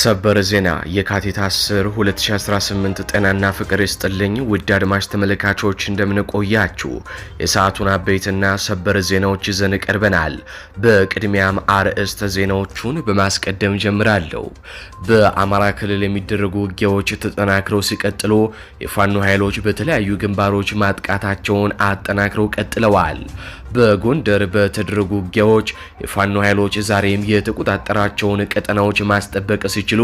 ሰበር ዜና የካቲት 10 2018 ጤናና ፍቅር ይስጥልኝ ውድ አድማጭ ተመልካቾች እንደምንቆያችሁ የሰዓቱን አበይትና ሰበር ዜናዎች ይዘን ቀርበናል። በቅድሚያም አርዕስተ ዜናዎቹን በማስቀደም ጀምራለሁ። በአማራ ክልል የሚደረጉ ውጊያዎች ተጠናክረው ሲቀጥሉ የፋኖ ኃይሎች በተለያዩ ግንባሮች ማጥቃታቸውን አጠናክረው ቀጥለዋል። በጎንደር በተደረጉ ውጊያዎች የፋኖ ኃይሎች ዛሬም የተቆጣጠራቸውን ቀጠናዎች ማስጠበቅ ሲችሉ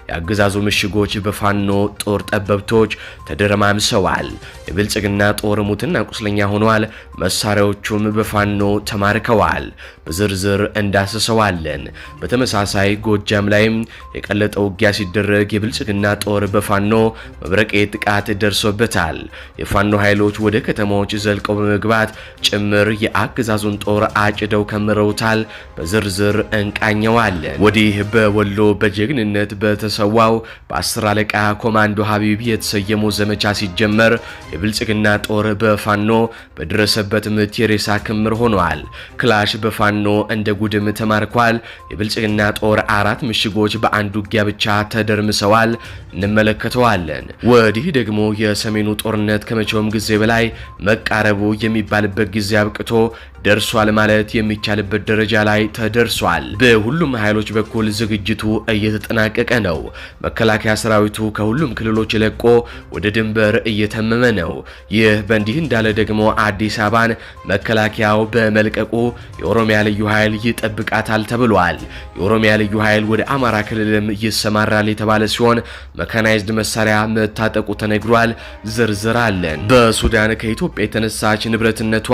የአገዛዙ ምሽጎች በፋኖ ጦር ጠበብቶች ተደረማምሰዋል። የብልጽግና ጦር ሙትና ቁስለኛ ሆኗል። መሳሪያዎቹም በፋኖ ተማርከዋል። በዝርዝር እንዳስሰዋለን። በተመሳሳይ ጎጃም ላይም የቀለጠ ውጊያ ሲደረግ የብልጽግና ጦር በፋኖ መብረቄ ጥቃት ደርሶበታል። የፋኖ ኃይሎች ወደ ከተማዎች ዘልቀው በመግባት ጭምር የአገዛዙን ጦር አጭደው ከምረውታል። በዝርዝር እንቃኘዋለን። ወዲህ በወሎ በጀግንነት በተሰዋው በ10 አለቃ ኮማንዶ ሀቢብ የተሰየመው ዘመቻ ሲጀመር የብልጽግና ጦር በፋኖ በደረሰበት ምት የሬሳ ክምር ሆኗል። ክላሽ በፋኖ እንደ ጉድም ተማርኳል። የብልጽግና ጦር 4 ምሽጎች በአንድ ውጊያ ብቻ ተደርምሰዋል። እንመለከተዋለን። ወዲህ ደግሞ የሰሜኑ ጦርነት ከመቼውም ጊዜ በላይ መቃረቡ የሚባልበት ጊዜ አብቅቶ ደርሷል ማለት የሚቻልበት ደረጃ ላይ ተደርሷል። በሁሉም ኃይሎች በኩል ዝግጅቱ እየተጠናቀቀ ነው። መከላከያ ሰራዊቱ ከሁሉም ክልሎች ለቆ ወደ ድንበር እየተመመ ነው። ይህ በእንዲህ እንዳለ ደግሞ አዲስ አበባን መከላከያው በመልቀቁ የኦሮሚያ ልዩ ኃይል ይጠብቃታል ተብሏል። የኦሮሚያ ልዩ ኃይል ወደ አማራ ክልልም ይሰማራል የተባለ ሲሆን መካናይዝድ መሳሪያ መታጠቁ ተነግሯል። ዝርዝር አለን። በሱዳን ከኢትዮጵያ የተነሳች ንብረትነቷ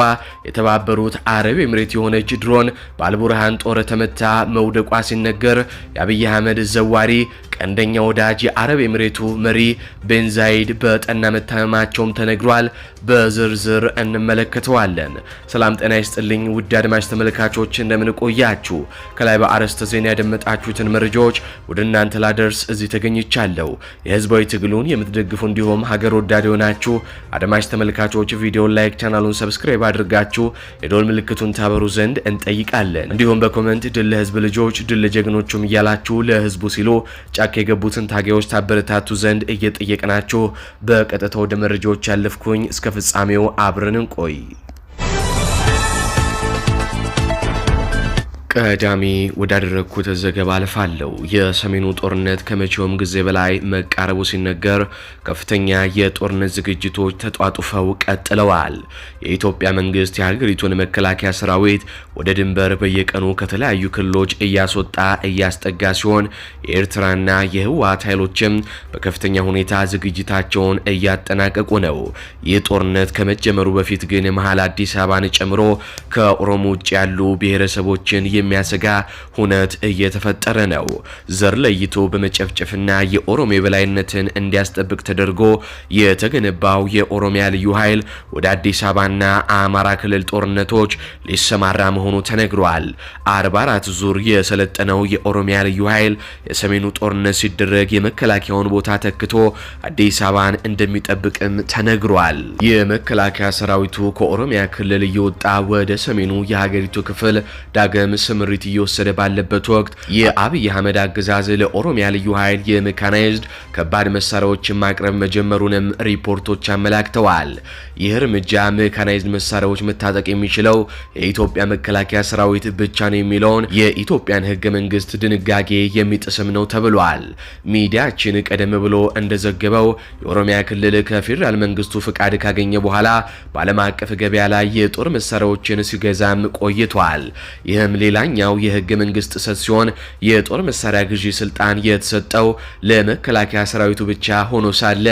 የተባበሩት አረብ ኤምሬት የሆነች ድሮን በአልቡርሃን ጦር ተመታ መውደቋ ሲነገር የአብይ አህመድ ዘዋሪ ቀንደኛ ወዳጅ የአረብ ኤምሬቱ መሪ ቤን ዛይድ በጠና መታመማቸውም ተነግሯል። በዝርዝር እንመለከተዋለን። ሰላም ጤና ይስጥልኝ ውድ አድማጭ ተመልካቾች እንደምን ቆያችሁ? ከላይ በአርዕስተ ዜና ያደመጣችሁትን መረጃዎች ወደ እናንተ ላደርስ እዚህ ተገኝቻለሁ። የህዝባዊ ትግሉን የምትደግፉ እንዲሁም ሀገር ወዳድ የሆናችሁ አድማጭ ተመልካቾች ቪዲዮን ላይክ፣ ቻናሉን ሰብስክራይብ አድርጋችሁ የዶል ምልክቱን ታበሩ ዘንድ እንጠይቃለን። እንዲሁም በኮሜንት ድል ለህዝብ ልጆች ድል ለጀግኖቹም እያላችሁ ለህዝቡ ሲሉ ጫካ የገቡትን ታጋዮች ታበረታቱ ዘንድ እየጠየቅናችሁ በቀጥታ ወደ መረጃዎች ያለፍኩኝ። እስከ ፍጻሜው አብረን እንቆይ። ቀዳሚ ወዳደረግኩት ዘገባ አልፋለሁ። የሰሜኑ ጦርነት ከመቼውም ጊዜ በላይ መቃረቡ ሲነገር ከፍተኛ የጦርነት ዝግጅቶች ተጧጡፈው ቀጥለዋል። የኢትዮጵያ መንግስት የሀገሪቱን መከላከያ ሰራዊት ወደ ድንበር በየቀኑ ከተለያዩ ክልሎች እያስወጣ እያስጠጋ ሲሆን የኤርትራና የህወሓት ኃይሎችም በከፍተኛ ሁኔታ ዝግጅታቸውን እያጠናቀቁ ነው። ይህ ጦርነት ከመጀመሩ በፊት ግን መሀል አዲስ አበባን ጨምሮ ከኦሮሞ ውጭ ያሉ ብሔረሰቦችን የሚያሰጋ ሁነት እየተፈጠረ ነው። ዘር ለይቶ በመጨፍጨፍና የኦሮሞ የበላይነትን እንዲያስጠብቅ ተደርጎ የተገነባው የኦሮሚያ ልዩ ኃይል ወደ አዲስ አበባና አማራ ክልል ጦርነቶች ሊሰማራ መሆኑ ተነግሯል። 44 ዙር የሰለጠነው የኦሮሚያ ልዩ ኃይል የሰሜኑ ጦርነት ሲደረግ የመከላከያውን ቦታ ተክቶ አዲስ አበባን እንደሚጠብቅም ተነግሯል። የመከላከያ ሰራዊቱ ከኦሮሚያ ክልል እየወጣ ወደ ሰሜኑ የሀገሪቱ ክፍል ዳግም ስምሪት እየወሰደ ባለበት ወቅት የአብይ አህመድ አገዛዝ ለኦሮሚያ ልዩ ኃይል የሜካናይዝድ ከባድ መሳሪያዎችን ማቅረብ መጀመሩንም ሪፖርቶች አመላክተዋል። ይህ እርምጃ ሜካናይዝድ መሳሪያዎች መታጠቅ የሚችለው የኢትዮጵያ መከላከያ ሰራዊት ብቻ ነው የሚለውን የኢትዮጵያን ህገ መንግስት ድንጋጌ የሚጥስም ነው ተብሏል። ሚዲያችን ቀደም ብሎ እንደዘገበው የኦሮሚያ ክልል ከፌዴራል መንግስቱ ፍቃድ ካገኘ በኋላ በዓለም አቀፍ ገበያ ላይ የጦር መሳሪያዎችን ሲገዛም ቆይቷል። ይህም ሌላኛው የህገ መንግስት ጥሰት ሲሆን የጦር መሳሪያ ግዢ ስልጣን የተሰጠው ለመከላከያ ሰራዊቱ ብቻ ሆኖ ሳለ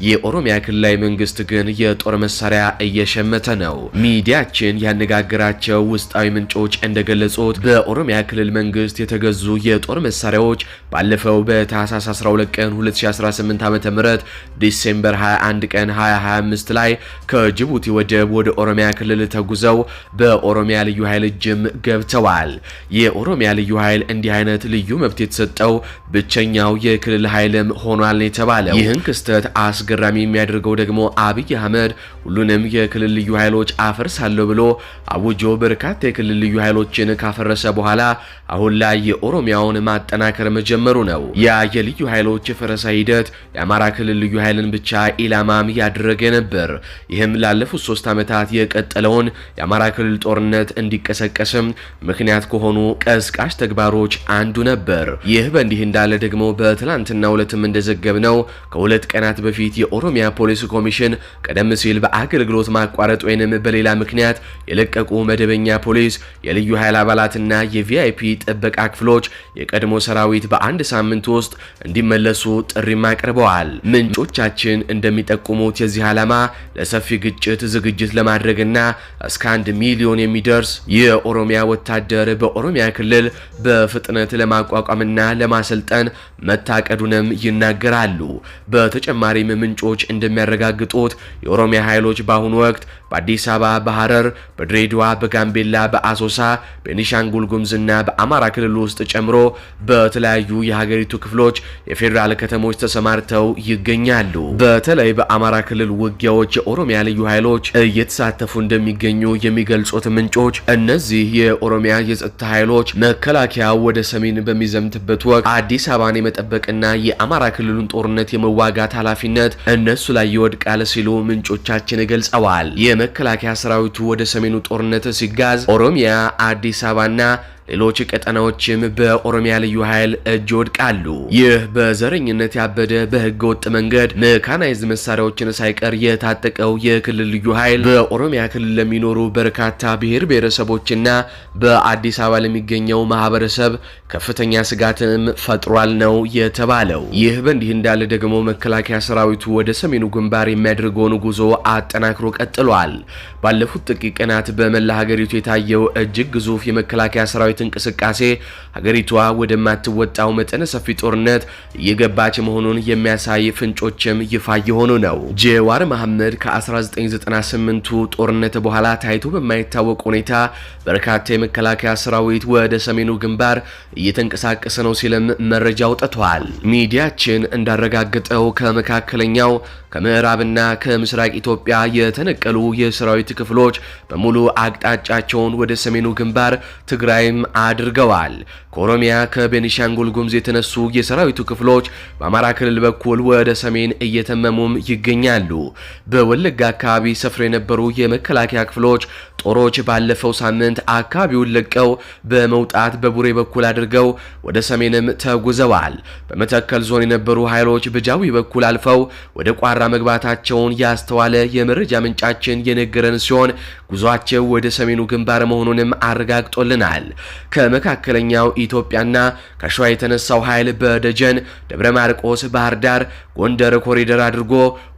የኦሮሚያ ክልላዊ መንግስት ግን የጦር መሳሪያ እየሸመተ ነው። ሚዲያችን ያነጋገራቸው ውስጣዊ ምንጮች እንደገለጹት በኦሮሚያ ክልል መንግስት የተገዙ የጦር መሳሪያዎች ባለፈው በታህሳስ 12 ቀን 2018 ዓ.ም ዲሴምበር 21 ቀን 2025 ላይ ከጅቡቲ ወደብ ወደ ኦሮሚያ ክልል ተጉዘው በኦሮሚያ ልዩ ኃይል እጅም ገብተዋል። የኦሮሚያ ልዩ ኃይል እንዲህ አይነት ልዩ መብት የተሰጠው ብቸኛው የክልል ኃይልም ሆኗል የተባለው። ይህን ክስተት አስገራሚ የሚያደርገው ደግሞ አብይ አህመድ ሁሉንም የክልል ልዩ ኃይሎች አፈርሳለሁ ብሎ አውጆ በርካታ የክልል ልዩ ኃይሎችን ካፈረሰ በኋላ አሁን ላይ የኦሮሚያውን ማጠናከር መጀመሩ ነው። ያ የልዩ ኃይሎች የፈረሳ ሂደት የአማራ ክልል ልዩ ኃይልን ብቻ ኢላማም ያደረገ ነበር። ይህም ላለፉት 3 ዓመታት የቀጠለውን የአማራ ክልል ጦርነት እንዲቀሰቀስም ምክንያት ከሆኑ ቀስቃሽ ተግባሮች አንዱ ነበር። ይህ በእንዲህ እንዳለ ደግሞ በትላንትናው ዕለትም እንደዘገብነው ከ2 ቀናት በፊት የኦሮሚያ ፖሊስ ኮሚሽን ቀደም ሲል በአገልግሎት ማቋረጥ ወይንም በሌላ ምክንያት የለቀቁ መደበኛ ፖሊስ፣ የልዩ ኃይል አባላትና የቪአይፒ ጥበቃ ክፍሎች የቀድሞ ሰራዊት በአንድ ሳምንት ውስጥ እንዲመለሱ ጥሪም አቅርበዋል። ምንጮቻችን እንደሚጠቁሙት የዚህ ዓላማ ለሰፊ ግጭት ዝግጅት ለማድረግና እስከ 1 ሚሊዮን የሚደርስ የኦሮሚያ ወታደር በኦሮሚያ ክልል በፍጥነት ለማቋቋምና ለማሰልጠን መታቀዱንም ይናገራሉ። በተጨማሪም ምንጮች እንደሚያረጋግጡት የኦሮሚያ ኃይሎች በአሁኑ ወቅት በአዲስ አበባ፣ በሐረር፣ በድሬዳዋ፣ በጋምቤላ፣ በአሶሳ፣ በቤኒሻንጉል ጉሙዝና በአማራ ክልል ውስጥ ጨምሮ በተለያዩ የሀገሪቱ ክፍሎች የፌዴራል ከተሞች ተሰማርተው ይገኛሉ። በተለይ በአማራ ክልል ውጊያዎች የኦሮሚያ ልዩ ኃይሎች እየተሳተፉ እንደሚገኙ የሚገልጹት ምንጮች እነዚህ የኦሮሚያ የጸጥታ ኃይሎች መከላከያው ወደ ሰሜን በሚዘምትበት ወቅት አዲስ አበባን የመጠበቅና የአማራ ክልሉን ጦርነት የመዋጋት ኃላፊነት እነሱ ላይ ይወድቃል ሲሉ ምንጮቻችን ገልጸዋል። የመከላከያ ሰራዊቱ ወደ ሰሜኑ ጦርነት ሲጋዝ ኦሮሚያ፣ አዲስ አበባና ሌሎች ቀጠናዎችም በኦሮሚያ ልዩ ኃይል እጅ ወድቃሉ። ይህ በዘረኝነት ያበደ በህገ ወጥ መንገድ ሜካናይዝድ መሳሪያዎችን ሳይቀር የታጠቀው የክልል ልዩ ኃይል በኦሮሚያ ክልል ለሚኖሩ በርካታ ብሔር ብሔረሰቦችና በአዲስ አበባ ለሚገኘው ማህበረሰብ ከፍተኛ ስጋትንም ፈጥሯል ነው የተባለው። ይህ በእንዲህ እንዳለ ደግሞ መከላከያ ሰራዊቱ ወደ ሰሜኑ ግንባር የሚያደርገውን ጉዞ አጠናክሮ ቀጥሏል። ባለፉት ጥቂት ቀናት በመላ ሀገሪቱ የታየው እጅግ ግዙፍ የመከላከያ ሰራዊት እንቅስቃሴ ሀገሪቷ ወደማትወጣው መጠነ ሰፊ ጦርነት እየገባች መሆኑን የሚያሳይ ፍንጮችም ይፋ የሆኑ ነው። ጀዋር መሐመድ ከ1998ቱ ጦርነት በኋላ ታይቶ በማይታወቅ ሁኔታ በርካታ የመከላከያ ሰራዊት ወደ ሰሜኑ ግንባር እየተንቀሳቀሰ ነው ሲልም መረጃ አውጥቷል። ሚዲያችን እንዳረጋገጠው ከመካከለኛው ከምዕራብና ከምስራቅ ኢትዮጵያ የተነቀሉ የሰራዊት ክፍሎች በሙሉ አቅጣጫቸውን ወደ ሰሜኑ ግንባር ትግራይም አድርገዋል። ከኦሮሚያ ከቤኒሻንጉል ጉሙዝ የተነሱ የሰራዊቱ ክፍሎች በአማራ ክልል በኩል ወደ ሰሜን እየተመሙም ይገኛሉ። በወለጋ አካባቢ ሰፍሮ የነበሩ የመከላከያ ክፍሎች ጦሮች ባለፈው ሳምንት አካባቢውን ለቀው በመውጣት በቡሬ በኩል አድርገው ወደ ሰሜንም ተጉዘዋል። በመተከል ዞን የነበሩ ኃይሎች በጃዊ በኩል አልፈው ወደ ቋራ መግባታቸውን ያስተዋለ የመረጃ ምንጫችን የነገረን ሲሆን ጉዟቸው ወደ ሰሜኑ ግንባር መሆኑንም አረጋግጦልናል። ከመካከለኛው ኢትዮጵያና ከሸዋ የተነሳው ኃይል በደጀን፣ ደብረ ማርቆስ፣ ባህር ዳር፣ ጎንደር ኮሪደር አድርጎ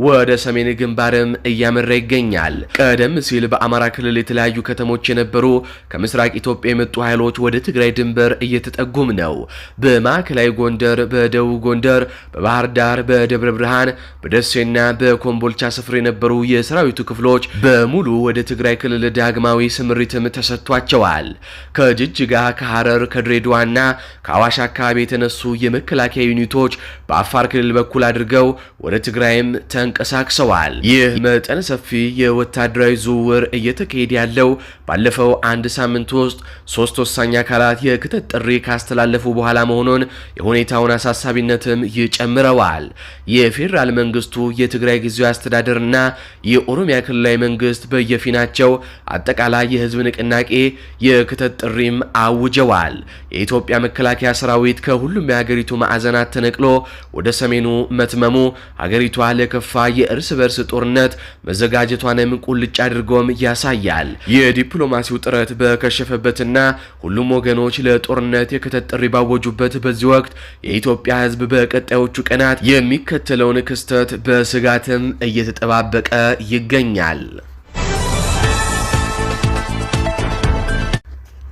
ወደ ሰሜን ግንባርም እያመራ ይገኛል። ቀደም ሲል በአማራ ክልል የተለያዩ ከተሞች የነበሩ ከምስራቅ ኢትዮጵያ የመጡ ኃይሎች ወደ ትግራይ ድንበር እየተጠጉም ነው። በማዕከላዊ ጎንደር፣ በደቡብ ጎንደር፣ በባህር ዳር፣ በደብረ ብርሃን፣ በደሴና በኮምቦልቻ ስፍራ የነበሩ የሰራዊቱ ክፍሎች በሙሉ ወደ ትግራይ ክልል ዳግማዊ ስምሪትም ተሰጥቷቸዋል። ከጅጅጋ፣ ከሐረር፣ ከድሬዳዋና ከአዋሽ አካባቢ የተነሱ የመከላከያ ዩኒቶች በአፋር ክልል በኩል አድርገው ወደ ትግራይም ተንቀሳቅሰዋል። ይህ መጠነ ሰፊ የወታደራዊ ዝውውር እየተካሄደ ያለው ባለፈው አንድ ሳምንት ውስጥ 3 ወሳኝ አካላት የክተት ጥሪ ካስተላለፉ በኋላ መሆኑን የሁኔታውን አሳሳቢነትም ይጨምረዋል። የፌዴራል መንግስቱ፣ የትግራይ ጊዜያዊ አስተዳደርና የኦሮሚያ ክልላዊ መንግስት በየፊናቸው አጠቃላይ የህዝብ ንቅናቄ የክተት ጥሪም አውጀዋል። የኢትዮጵያ መከላከያ ሰራዊት ከሁሉም የሀገሪቱ ማዕዘናት ተነቅሎ ወደ ሰሜኑ መትመሙ ሀገሪቷ ለከፋ የእርስ በርስ ጦርነት መዘጋጀቷንም ቁልጭ አድርጎም ያሳያል። የዲፕሎማሲው ጥረት በከሸፈበትና ሁሉም ወገኖች ለጦርነት የክተት ጥሪ ባወጁበት በዚህ ወቅት የኢትዮጵያ ህዝብ በቀጣዮቹ ቀናት የሚከተለውን ክስተት በስጋትም እየተጠባበቀ ይገኛል።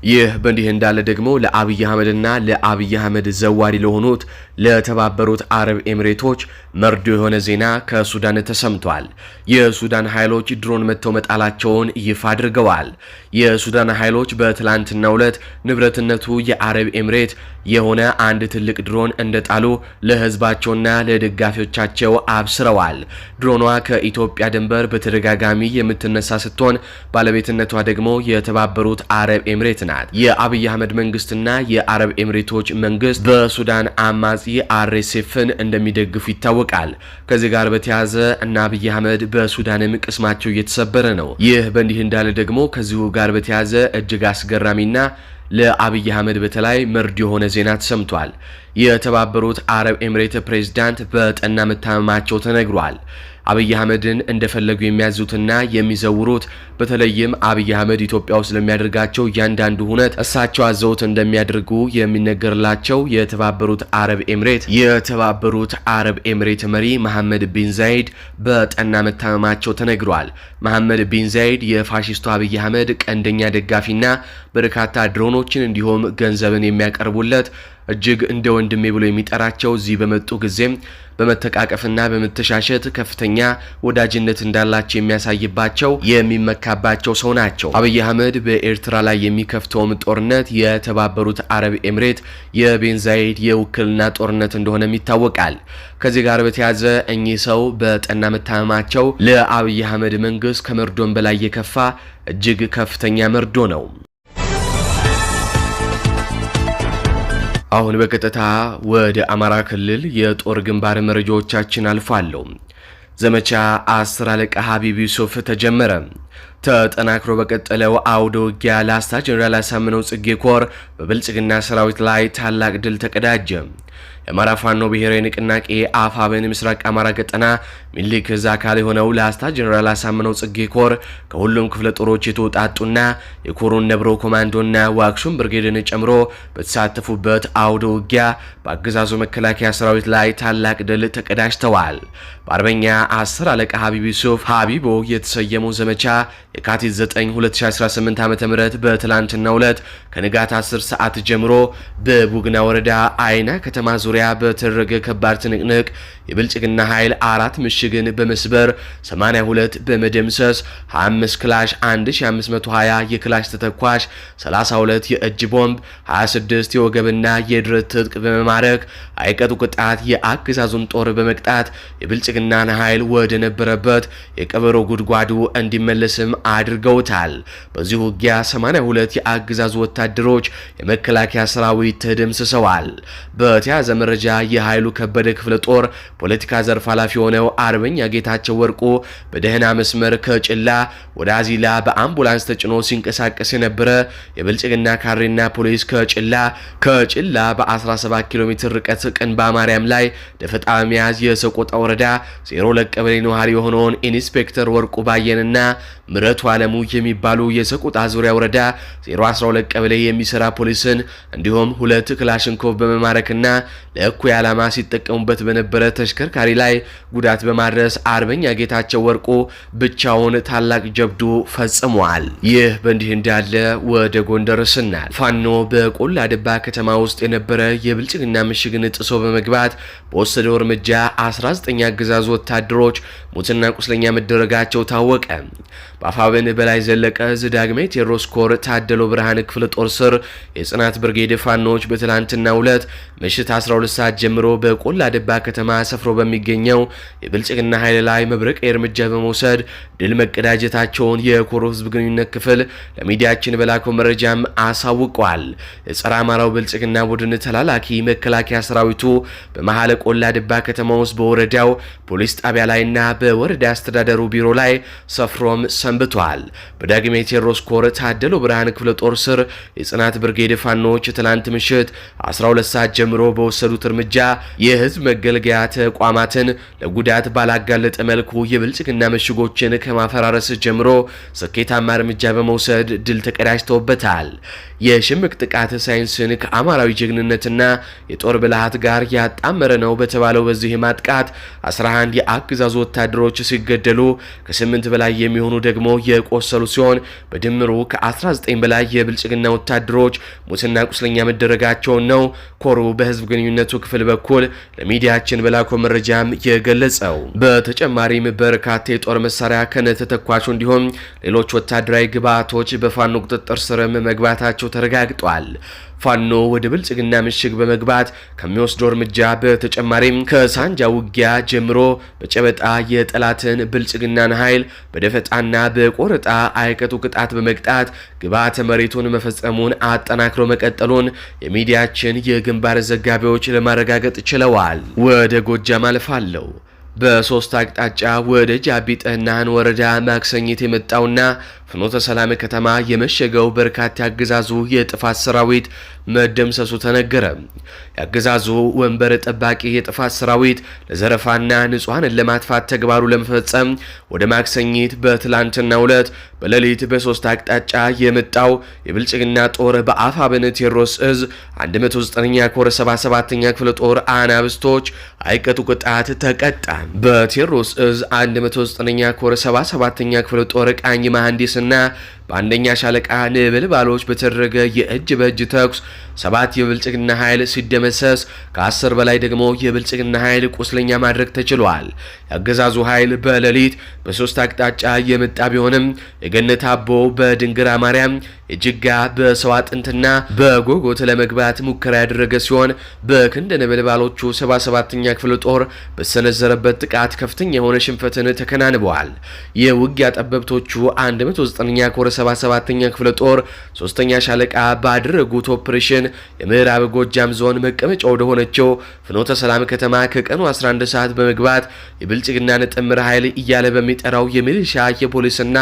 ይህ በእንዲህ እንዳለ ደግሞ ለአብይ አህመድና ለአብይ አህመድ ዘዋሪ ለሆኑት ለተባበሩት አረብ ኤሚሬቶች መርዶ የሆነ ዜና ከሱዳን ተሰምቷል። የሱዳን ኃይሎች ድሮን መተው መጣላቸውን ይፋ አድርገዋል። የሱዳን ኃይሎች በትላንትናው ዕለት ንብረትነቱ የአረብ ኤምሬት የሆነ አንድ ትልቅ ድሮን እንደጣሉ ለህዝባቸውና ለደጋፊዎቻቸው አብስረዋል። ድሮኗ ከኢትዮጵያ ድንበር በተደጋጋሚ የምትነሳ ስትሆን ባለቤትነቷ ደግሞ የተባበሩት አረብ ኤምሬት ናት። የአብይ አህመድ መንግስትና የአረብ ኤምሬቶች መንግስት በሱዳን አማጺ አርኤስኤፍን እንደሚደግፉ ይታወቃል። ከዚህ ጋር በተያያዘ እና አብይ አህመድ በሱዳንም ቅስማቸው እየተሰበረ ነው። ይህ በእንዲህ እንዳለ ደግሞ ከዚሁ ጋር በተያያዘ እጅግ አስገራሚና ለአብይ አህመድ በተለይ መርድ የሆነ ዜና ተሰምቷል። የተባበሩት አረብ ኤምሬት ፕሬዝዳንት በጠና መታመማቸው ተነግሯል። አብይ አህመድን እንደፈለጉ የሚያዙትና የሚዘውሩት በተለይም አብይ አህመድ ኢትዮጵያ ውስጥ ለሚያደርጋቸው እያንዳንዱ ሁነት እሳቸው አዘውት እንደሚያደርጉ የሚነገርላቸው የተባበሩት አረብ ኤምሬት መሪ መሐመድ ቢን ዛይድ በጠና መታመማቸው ተነግሯል። መሐመድ ቢን ዛይድ የፋሺስቱ አብይ አህመድ ቀንደኛ ደጋፊና በርካታ ድሮኖችን እንዲሁም ገንዘብን የሚያቀርቡለት እጅግ እንደ ወንድሜ ብሎ የሚጠራቸው እዚህ በመጡ ጊዜም በመተቃቀፍና በመተሻሸት ከፍተኛ ወዳጅነት እንዳላቸው የሚያሳይባቸው የሚመካባቸው ሰው ናቸው። አብይ አህመድ በኤርትራ ላይ የሚከፍተውም ጦርነት የተባበሩት አረብ ኤምሬት የቢን ዛይድ የውክልና ጦርነት እንደሆነም ይታወቃል። ከዚህ ጋር በተያያዘ እኚህ ሰው በጠና መታመማቸው ለአብይ አህመድ መንግስት ከመርዶን በላይ የከፋ እጅግ ከፍተኛ መርዶ ነው። አሁን በቀጥታ ወደ አማራ ክልል የጦር ግንባር መረጃዎቻችን አልፋለሁ። ዘመቻ 10 አለቃ ሀቢብ ዩሱፍ ተጀመረ። ተጠናክሮ በቀጠለው አውደ ውጊያ ላስታ ጀነራል አሳምነው ጽጌ ኮር በብልጽግና ሰራዊት ላይ ታላቅ ድል ተቀዳጀ። የአማራ ፋኖ ብሔራዊ ንቅናቄ አፋብን ምስራቅ አማራ ቀጠና ሚኒሊክ ዕዝ አካል የሆነው ላስታ ጀነራል አሳምነው ጽጌ ኮር ከሁሉም ክፍለ ጦሮች የተውጣጡና የኮሩን ነብሮ ኮማንዶና ዋክሹም ብርጌድን ጨምሮ በተሳተፉበት አውደ ውጊያ በአገዛዙ መከላከያ ሰራዊት ላይ ታላቅ ድል ተቀዳጅተዋል። በአርበኛ 10 አለቃ ሀቢብ ዩሱፍ ሀቢቦ የተሰየመው ዘመቻ የካቲት 9 2018 ዓ.ም በትላንትናው ዕለት ከንጋት 10 ሰዓት ጀምሮ በቡግና ወረዳ አይና ከተማ ዙሪያ በተደረገ ከባድ ትንቅንቅ የብልጽግና ኃይል 4 ምሽግን በመስበር 82 በመደምሰስ 25 ክላሽ 1520 የክላሽ ተተኳሽ 32 የእጅ ቦምብ 26 የወገብና የድረት ትጥቅ በመማረክ አይቀጡ ቅጣት የአገዛዙን ጦር በመቅጣት የብልጽግናን ኃይል ወደ ነበረበት የቀበሮ ጉድጓዱ እንዲመለስም አድርገውታል። በዚህ ውጊያ 82 የአገዛዙ ወታደሮች የመከላከያ ሰራዊት ተደምስሰዋል። በተያዘ መረጃ የኃይሉ ከበደ ክፍለ ጦር ፖለቲካ ዘርፍ ኃላፊ የሆነው አርበኛ ጌታቸው ወርቁ በደህና መስመር ከጭላ ወደ አዚላ በአምቡላንስ ተጭኖ ሲንቀሳቀስ የነበረ የብልጽግና ካሬና ፖሊስ ከጭላ በ17 ኪሎ ሜትር ርቀት ቅንባ ማርያም ላይ ደፈጣ መያዝ የሰቆጣ ወረዳ 02 ቀበሌ ነዋሪ የሆነውን ኢንስፔክተር ወርቁ ባየንና ምረቱ ዓለሙ የሚባሉ የሰቆጣ ዙሪያ ወረዳ 012 ቀበሌ የሚሰራ ፖሊስን እንዲሁም 2 ክላሽንኮቭ በመማረክና ለእኩይ ዓላማ ሲጠቀሙበት በነበረ ተሽከርካሪ ላይ ጉዳት በማድረስ አርበኛ ጌታቸው ወርቁ ብቻውን ታላቅ ጀብዱ ፈጽሟል። ይህ በእንዲህ እንዳለ ወደ ጎንደር ስናል ፋኖ በቆላ ድባ ከተማ ውስጥ የነበረ የብልጽግና ምሽግን ጥሶ በመግባት በወሰደው እርምጃ 19 አገዛዙ ወታደሮች ሙትና ቁስለኛ መደረጋቸው ታወቀ። በአፋብን በላይ ዘለቀ ዳግማዊ ቴዎድሮስ ኮር ታደሎ ብርሃን ክፍለ ጦር ስር የጽናት ብርጌድ ፋኖች በትላንትናው ዕለት ምሽት 12 ሰዓት ጀምሮ በቆላ ድባ ከተማ ሰፍሮ በሚገኘው የብልጽግና ኃይል ላይ መብረቃዊ እርምጃ በመውሰድ ድል መቀዳጀታቸውን የኮሮ ህዝብ ግንኙነት ክፍል ለሚዲያችን በላከው መረጃም አሳውቀዋል። የጸረ አማራው ብልጽግና ቡድን ተላላኪ መከላከያ ሰራዊቱ በመሐለ ቆላ ድባ ከተማ ውስጥ በወረዳው ፖሊስ ጣቢያ ላይና በወረዳ አስተዳደሩ ቢሮ ላይ ሰፍሮም ሰንብቷል። በዳግማዊ ቴዎድሮስ ኮር ታደሎ ብርሃን ክፍለ ጦር ስር የጽናት ብርጌድ ፋኖች ትላንት ምሽት 12 ሰዓት ጀምሮ በወሰዱት እርምጃ የህዝብ መገልገያ ተቋማትን ለጉዳት ባላጋለጠ መልኩ የብልጽግና ምሽጎችን ከማፈራረስ ጀምሮ ስኬታማ እርምጃ በመውሰድ ድል ተቀዳጅተውበታል። የሽምቅ ጥቃት ሳይንስን ከአማራዊ ጀግንነትና የጦር ብልሃት ጋር ያጣመረ ነው በተባለው በዚህ ማጥቃት 11 የአገዛዙ ወታደሮች ሲገደሉ ከ8 በላይ የሚሆኑ ደግሞ የቆሰሉ ሲሆን በድምሩ ከ19 በላይ የብልጽግና ወታደሮች ሙትና ቁስለኛ መደረጋቸውን ነው ኮሩ በህዝብ ግንኙነቱ ክፍል በኩል ለሚዲያችን በላከው መረጃም የገለጸው። በተጨማሪም በርካታ የጦር መሳሪያ ከነተተኳሹ እንዲሁም ሌሎች ወታደራዊ ግብዓቶች በፋኖ ቁጥጥር ስርም መግባታቸው ተረጋግጧል። ፋኖ ወደ ብልጽግና ምሽግ በመግባት ከሚወስደው እርምጃ በተጨማሪም ከሳንጃ ውጊያ ጀምሮ በጨበጣ የጠላትን ብልጽግናን ኃይል በደፈጣና በቆረጣ አይቀጡ ቅጣት በመቅጣት ግብዓተ መሬቱን መፈጸሙን አጠናክሮ መቀጠሉን የሚዲያችን የግንባር ዘጋቢዎች ለማረጋገጥ ችለዋል። ወደ ጎጃም አልፋለሁ። በሶስት አቅጣጫ ወደ ጃቢ ጠህናህን ወረዳ ማክሰኝት የመጣውና ፍኖተ ሰላም ከተማ የመሸገው በርካታ ያገዛዙ የጥፋት ሰራዊት መደምሰሱ ተነገረ። ያገዛዙ ወንበር ጠባቂ የጥፋት ሰራዊት ለዘረፋና ንጹሃንን ለማጥፋት ተግባሩ ለመፈጸም ወደ ማክሰኝት በትላንትናው ዕለት በሌሊት በሶስት አቅጣጫ የመጣው የብልጽግና ጦር በአፋብኃይለ ቴዎድሮስ እዝ 109ኛ ኮር 77ኛ ክፍለ ጦር አናብስቶች አይቀጡ ቅጣት ተቀጣ። በቴዎድሮስ እዝ 109ኛ ኮር 77ኛ ክፍለ ጦር ቃኝ መሐንዲስና በአንደኛ ሻለቃ ነበልባሎች በተደረገ የእጅ በእጅ ተኩስ 7 የብልጽግና ኃይል ሲደመሰስ ከ10 በላይ ደግሞ የብልጽግና ኃይል ቁስለኛ ማድረግ ተችሏል። ያገዛዙ ኃይል በሌሊት በሶስት አቅጣጫ የመጣ ቢሆንም የገነት አቦ በድንግራ ማርያም የጅጋ በሰው አጥንትና በጎጎት ለመግባት ሙከራ ያደረገ ሲሆን በክንደ ነበልባሎቹ 77ኛ ክፍለ ጦር በሰነዘረበት ጥቃት ከፍተኛ የሆነ ሽንፈትን ተከናንበዋል። የውጊያ ጠበብቶቹ 109ኛ ኮር 77ኛ ክፍለ ጦር 3ኛ ሻለቃ ባደረጉት ኦፕሬሽን የምዕራብ ጎጃም ዞን መቀመጫ ወደ ሆነችው ፍኖተ ሰላም ከተማ ከቀኑ 11 ሰዓት በመግባት የብልጽግናን ጥምር ኃይል እያለ በሚጠራው የሚሊሻ የፖሊስና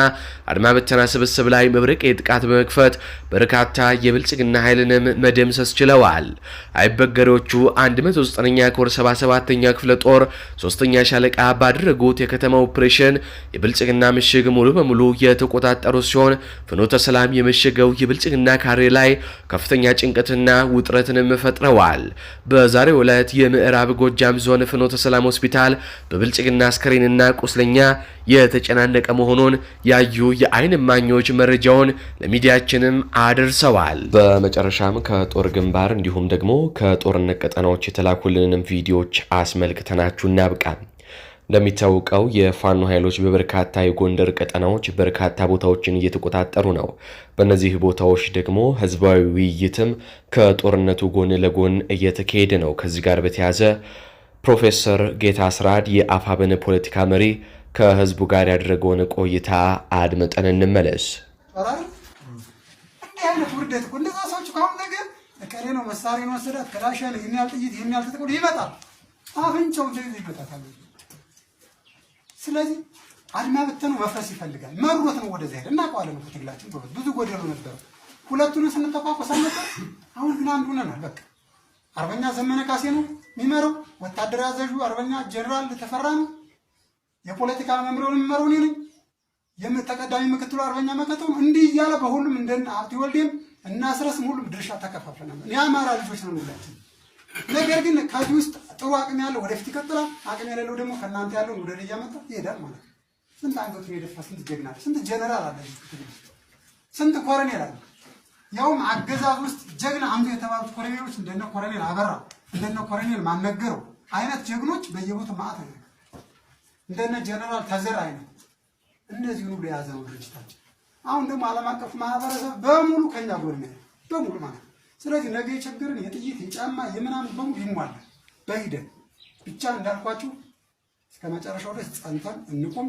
አድማ በተና ስብስብ ላይ መብረቂያ ጥቃት በመክፈት በርካታ የብልጽግና ኃይልንም መደምሰስ ችለዋል። አይበገሬዎቹ 109ኛ ኮር 77ኛ ክፍለ ጦር 3ኛ ሻለቃ ባደረጉት የከተማ ኦፕሬሽን የብልጽግና ምሽግ ሙሉ በሙሉ የተቆጣጠሩ ሲሆን ፍኖተ ሰላም የመሸገው የብልጽግና ካሬ ላይ ከፍተኛ ጭንቀትና ውጥረትንም ፈጥረዋል። በዛሬው ዕለት የምዕራብ ጎጃም ዞን ፍኖተ ሰላም ሆስፒታል በብልጽግና አስከሬንና ቁስለኛ የተጨናነቀ መሆኑን ያዩ የአይን እማኞች መረጃውን ለሚዲያችንም አድርሰዋል። በመጨረሻም ከጦር ግንባር እንዲሁም ደግሞ ከጦርነት ቀጠናዎች የተላኩልንም ቪዲዮዎች አስመልክተናችሁ እናብቃ። እንደሚታወቀው የፋኖ ኃይሎች በበርካታ የጎንደር ቀጠናዎች በርካታ ቦታዎችን እየተቆጣጠሩ ነው። በእነዚህ ቦታዎች ደግሞ ህዝባዊ ውይይትም ከጦርነቱ ጎን ለጎን እየተካሄደ ነው። ከዚህ ጋር በተያያዘ ፕሮፌሰር ጌታ አስራድ የአፋብኃይለ ፖለቲካ መሪ ከህዝቡ ጋር ያደረገውን ቆይታ አድምጠን እንመለስ። ውርደት እኮ እንደዛ ሰዎች ካሁን ነገር ከሬ ነው መሳሪያ ነው ወሰዳት ከራሻል ይሄን ያህል ጥይት ይሄን ያህል ተጠቅሞ ይመጣል። አፍንጫው እንደዚህ ይመጣል። ስለዚህ አድማ በተኑ መፍረስ ይፈልጋል። መሩት ነው ወደዛ ሄደ እናውቀዋለን። ትግላችን ብዙ ጎደሎ ነበር። ሁለቱን ስንተቋቋስ ነበር። አሁን ግን አንዱ ነን። በቃ አርበኛ ዘመነ ካሴ ነው የሚመራው። ወታደራዊ አዛዡ አርበኛ ጀነራል ተፈራ ነው። የፖለቲካ መምሪያውን የሚመራው እኔ ነኝ። የምተቀዳሚ ምክትሉ አርበኛ መከተው እንዲህ እያለ በሁሉም እንደነ አብዲ ወልዴም እና አስረስም ሁሉም ድርሻ ተከፋፍለናል። የአማራ ልጆች ነው ሁላችን። ነገር ግን ከዚህ ውስጥ ጥሩ አቅም ያለው ወደፊት ይቀጥላል። አቅም የሌለው ደግሞ ከእናንተ ያለው ወደ ላይ እያመጣ ይሄዳል ማለት ነው። ስንት አንገቱን የደፋ ስንት ጀግና አለ፣ ስንት ጀነራል አለ፣ ስንት ኮሎኔል አለ። ያውም አገዛዝ ውስጥ ጀግና አንዱ የተባሉት ኮሎኔሎች እንደነ ኮሎኔል አበራ እንደነ ኮሎኔል ማነገረው አይነት ጀግኖች በየቦታው ማአት ነው። እንደነ ጀነራል ተዘራ አይነት እነዚህ ሁሉ የያዘው ድርጅታችን። አሁን ደግሞ ዓለም አቀፍ ማህበረሰብ በሙሉ ከኛ ጎን ነው በሙሉ ማለት ነው። ስለዚህ ነገ የቸገረን የጥይት የጫማ የምናምን በሙሉ ይሟላል በሂደት ብቻ። እንዳልኳችሁ እስከ መጨረሻው ድረስ ጸንተን እንቁም።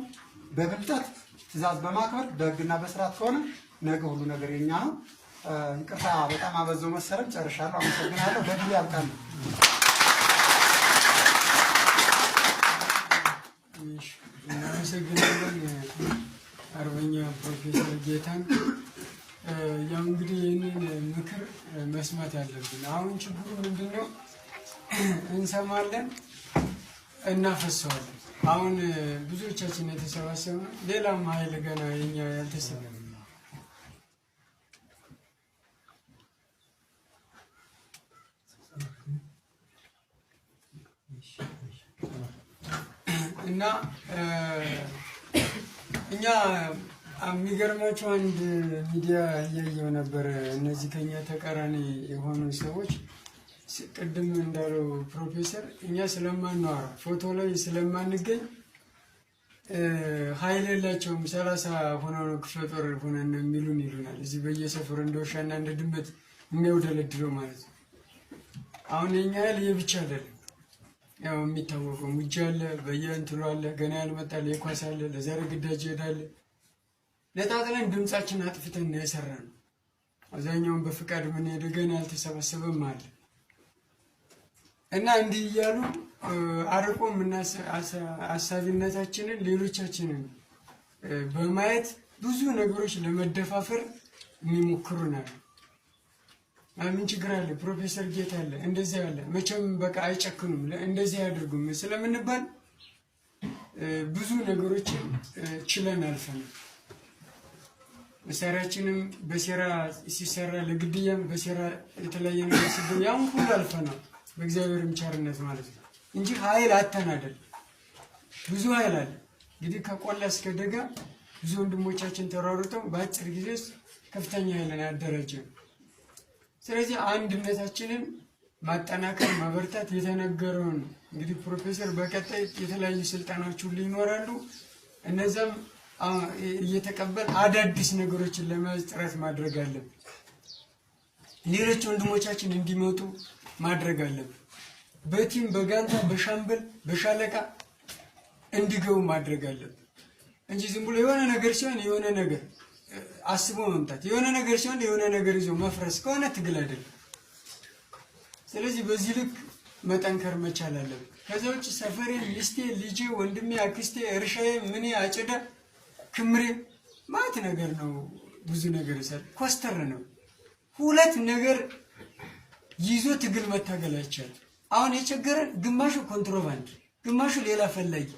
በብልጠት ትእዛዝ በማክበር በህግና በስርዓት ከሆነ ነገ ሁሉ ነገር የኛ ነው። ይቅርታ በጣም አበዛው መሰለኝ። ጨርሻለሁ። አመሰግናለሁ። በድል ያብቃን። እናመሰግናለን አርበኛ ፕሮፌሰር ጌታን። ያው እንግዲህ ይህንን ምክር መስማት ያለብን አሁን ችግሩ ምንድነው? እንሰማለን እናፈሰዋለን። አሁን ብዙዎቻችን የተሰባሰብነው ሌላም ኃይል ገና የኛ ያልተሰበሰበ እና እኛ የሚገርማችሁ አንድ ሚዲያ እያየው ነበር። እነዚህ ከኛ ተቃራኒ የሆኑ ሰዎች ቅድም እንዳለው ፕሮፌሰር እኛ ስለማንዋራ ፎቶ ላይ ስለማንገኝ ኃይል የላቸውም 30 ሆነው ነው ክፍለ ጦር ሆነን የሚሉን ይሉናል። እዚህ በየሰፈሩ እንደ ውሻና እንደ ድመት የሚያውደለድለው ማለት ነው። አሁን የኛ ኃይል የብቻ አይደለም። ያው የሚታወቀው ሙጃ አለ፣ በየእንትኑ አለ፣ ገና ያልመጣል የኳስ አለ፣ ለዛሬ ግዳጅ ይሄዳል። ነጣጥለን ድምጻችን አጥፍተን ነው የሰራነው። አብዛኛውን በፍቃድ ምን ሄደ ገና ያልተሰበሰበም አለ እና እንዲህ እያሉ አርቆ አሳቢነታችንን ሌሎቻችንን በማየት ብዙ ነገሮች ለመደፋፈር የሚሞክሩናል። ምን ችግር አለ? ፕሮፌሰር ጌታ አለ፣ እንደዚህ አለ፣ መቼም በቃ አይጨክኑም፣ እንደዚህ አያደርጉም ስለምንባል ብዙ ነገሮችን ችለን አልፈናል። መሳሪያችንም በሴራ ሲሰራ ለግድያም በሴራ የተለያየ ነገር ሲገኝ ያን ሁሉ አልፈናል በእግዚአብሔር ቸርነት ማለት ነው እንጂ ኃይል አተን አይደል። ብዙ ኃይል አለ። እንግዲህ ከቆላ እስከ ደጋ ብዙ ወንድሞቻችን ተሯሩጠው በአጭር ጊዜ ውስጥ ከፍተኛ ኃይልን ያደራጀው። ስለዚህ አንድነታችንን ማጠናከር ማበርታት የተነገረውን እንግዲህ ፕሮፌሰር በቀጣይ የተለያዩ ስልጠናዎች ሁሉ ይኖራሉ። እነዛም እየተቀበል አዳዲስ ነገሮችን ለመያዝ ጥረት ማድረግ አለብን። ሌሎች ወንድሞቻችን እንዲመጡ ማድረግ አለብን። በቲም በጋንታ በሻምበል በሻለቃ እንዲገቡ ማድረግ አለብን እንጂ ዝም ብሎ የሆነ ነገር ሲሆን የሆነ ነገር አስቦ መምጣት የሆነ ነገር ሲሆን የሆነ ነገር ይዞ መፍረስ ከሆነ ትግል አይደለም። ስለዚህ በዚህ ልክ መጠንከር መቻል አለብን። ከዛ ውጭ ሰፈሬ፣ ሚስቴ፣ ልጄ፣ ወንድሜ፣ አክስቴ፣ እርሻዬ፣ ምን አጭዳ ክምሬ ማለት ነገር ነው። ብዙ ነገር ይሰራል። ኮስተር ነው። ሁለት ነገር ይዞ ትግል መታገል አይቻልም። አሁን የቸገረን ግማሹ ኮንትሮባንድ፣ ግማሹ ሌላ ፈላጊ፣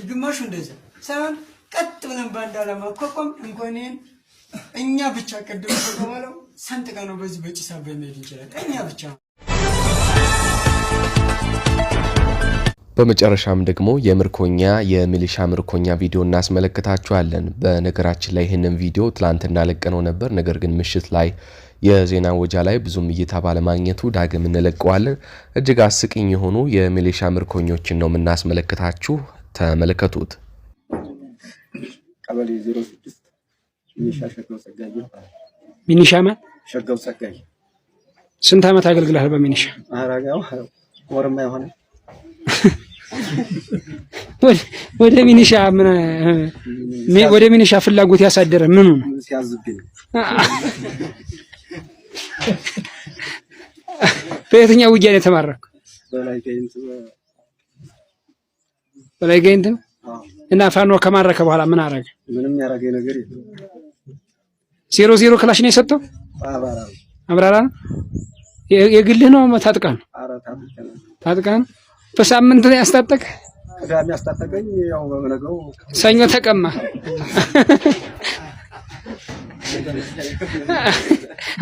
ግማሹ እንደዛ ሳይሆን ቀጥ ብለን በአንድ ዓላማ ኮቆም እንኳን እኛ ብቻ ቀድሞ ተባለው ሰንጥቀ ነው በዚህ በጭሳ በመሄድ ይችላል። እኛ ብቻ። በመጨረሻም ደግሞ የምርኮኛ የሚሊሻ ምርኮኛ ቪዲዮ እናስመለክታችኋለን። በነገራችን ላይ ይህንን ቪዲዮ ትላንትና ለቀነው ነበር። ነገር ግን ምሽት ላይ የዜና ወጃ ላይ ብዙም እይታ ባለማግኘቱ ዳግም እንለቀዋለን። እጅግ አስቂኝ የሆኑ የሚሊሻ ምርኮኞችን ነው የምናስመለክታችሁ። ተመልከቱት። ቀበሌ 06 ሚኒሻ ሸጋው ጸጋይ ይባላል። ሚኒሻ ማን? ሸጋው ጸጋይ። ስንት ዓመት አገልግለሃል በሚኒሻ? አራጋው ወርማ የሆነ ወደ ሚኒሻ ምን ወደ ሚኒሻ ፍላጎት ያሳደረ ምኑ ነው? ሲያዝብኝ በየትኛው ውጊያ ነው የተማረከው? በላይ ጋይንት እና ፋኖ ከማረከ በኋላ ምን አረገ? ምንም ያረገ ነገር የለም። 00 ክላሽ ነው የሰጠው? አብራራ የግልህ ነው ታጥቀህ ነው? ታጥቀህ ነው? በሳምንት ላይ ያስታጠቀ ቅዳሜ ያስታጠቀኝ። ያው በነገው ሰኞ ተቀማ።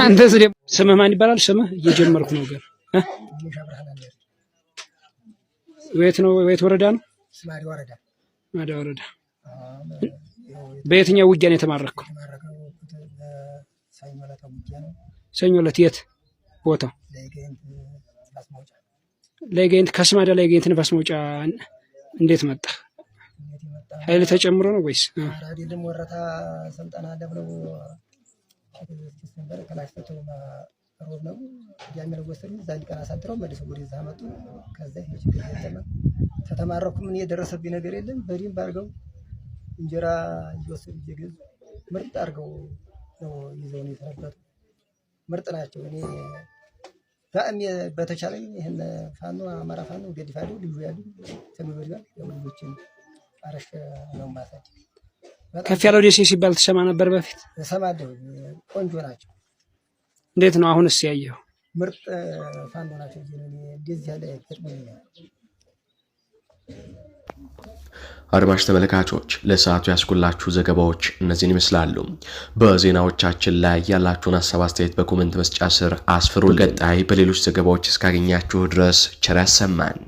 አንተስ ስምህ ማን ይባላል? ስምህ እየጀመርኩ ነው ገር ወይት ነው? ወይት ወረዳ ነው? ማዳ ወረዳ። በየትኛው ውጊያ ነው የተማረከው? ሰኞ ዕለት። የት ቦታው? ለጋይንት። ከስማዳ ለጋይንት ንፋስ መውጫ እንዴት መጣ? ኃይል ተጨምሮ ነው ወይስ? አይደለም። ወረታ ስልጠና ለብለው ነበር ከላሽቶ ሮብ ነው ያመለ ወሰዱ። ዛን ቀን አሳድረው መልሰው ወደዛ መጡ። ከዛ ይሄ ተተማረኩ። ምን የደረሰብኝ ነገር የለም። በዲም ባርገው እንጀራ እየወሰዱ እየገዙ ምርጥ አርገው ነው ይዘው ነው የተረፈቱ። ምርጥ ናቸው። እኔ ታም በተቻለኝ ይሄን ፋኖ አማራ ፋኖ ገዲፋዱ ልዩ ያሉ ተመበሪያ የወልጆችን አረሽ ነው ማሳጅ። ከፍ ያለው ደሴ ሲባል ተሰማ ነበር በፊት? ተሰማደው። ቆንጆ ናቸው። እንዴት ነው አሁንስ ያየው? ምርጥ ፋኖ ናቸው። እንደዚህ ያለ ከተመኝ። አድማጭ ተመልካቾች ለሰዓቱ ያስኩላችሁ ዘገባዎች እነዚህን ይመስላሉ። በዜናዎቻችን ላይ ያላችሁን ሀሳብ አስተያየት በኮሜንት መስጫ ስር አስፍሩ። ቀጣይ በሌሎች ዘገባዎች እስካገኛችሁ ድረስ ቸር ያሰማን።